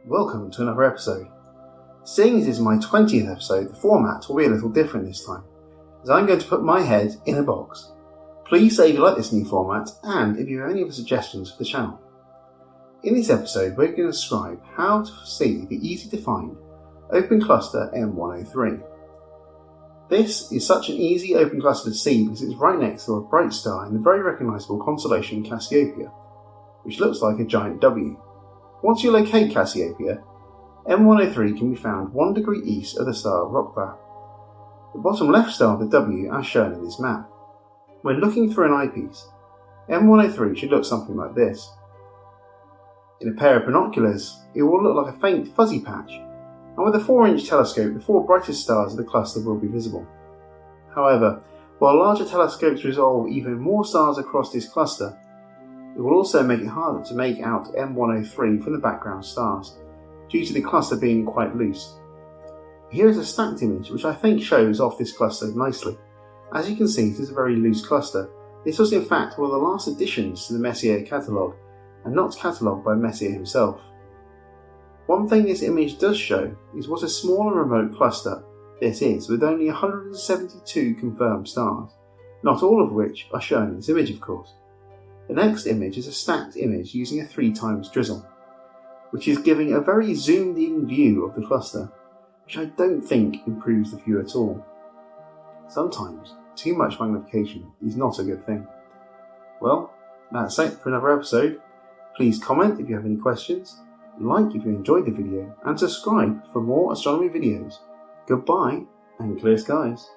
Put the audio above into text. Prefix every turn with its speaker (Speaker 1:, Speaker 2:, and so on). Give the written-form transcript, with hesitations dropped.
Speaker 1: Welcome to another episode. Seeing as this is my 20th episode, the format will be a little different this time, as I'm going to put my head in a box. Please say if you like this new format and if you have any other suggestions for the channel. In this episode we're going to describe how to see the easy to find open cluster M103. This is such an easy open cluster to see because it's right next to a bright star in the very recognisable constellation Cassiopeia, which looks like a giant W. Once you locate Cassiopeia, M103 can be found 1 degree east of the star Rokba, the bottom left star of the W as shown in this map. When looking through an eyepiece, M103 should look something like this. In a pair of binoculars, it will look like a faint fuzzy patch, and with a 4-inch telescope the 4 brightest stars of the cluster will be visible. However, while larger telescopes resolve even more stars across this cluster, it will also make it harder to make out M103 from the background stars, due to the cluster being quite loose. Here is a stacked image which I think shows off this cluster nicely. As you can see, it is a very loose cluster. This was in fact one of the last additions to the Messier catalogue, and not catalogued by Messier himself. One thing this image does show is what a small and remote cluster this is, with only 172 confirmed stars, not all of which are shown in this image of course. The next image is a stacked image using a 3x drizzle, which is giving a very zoomed in view of the cluster, which I don't think improves the view at all. Sometimes too much magnification is not a good thing. Well, that's it for another episode. Please comment if you have any questions, like if you enjoyed the video, and subscribe for more astronomy videos. Goodbye and clear skies.